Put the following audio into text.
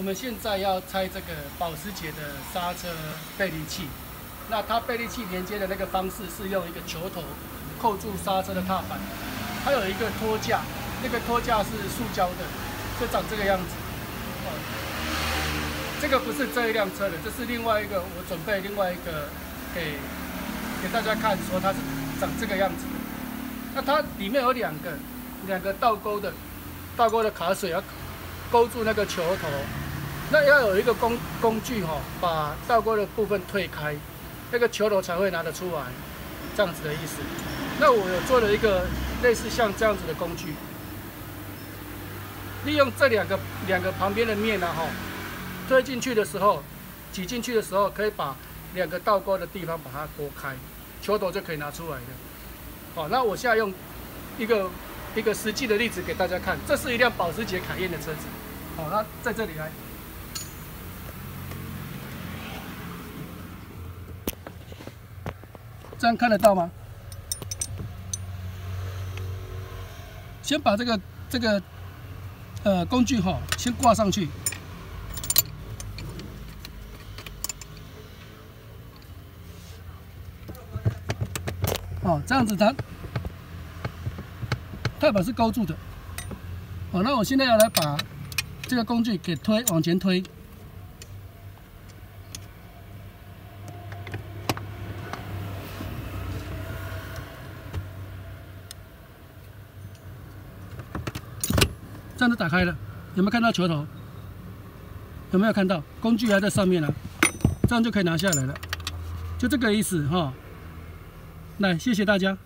我们现在要拆这个保时捷的刹车倍力器。那它倍力器连接的那个方式是用一个球头扣住刹车的踏板，它有一个托架，那个托架是塑胶的，就长这个样子。这个不是这一辆车的，这是另外一个，我准备另外一个给大家看，说它是长这个样子的。那它里面有两个倒钩的卡水要勾住那个球头，那要有一个工具把倒钩的部分推开，那个球头才会拿得出来，这样子的意思。那我有做了一个类似像这样子的工具，利用这两个旁边的面推进去的时候，挤进去的时候，可以把两个倒钩的地方把它拨开，球头就可以拿出来的。好，那我现在用一个实际的例子给大家看，这是一辆保时捷凯宴的车子。好，那在这里来，这样看得到吗？先把这个工具先挂上去。这样子踏板是勾住的。好，那我现在要来把这个工具给往前推。这样子打开了，有没有看到球头？有没有看到？工具还在上面呢，这样就可以拿下来了。就这个意思来，谢谢大家。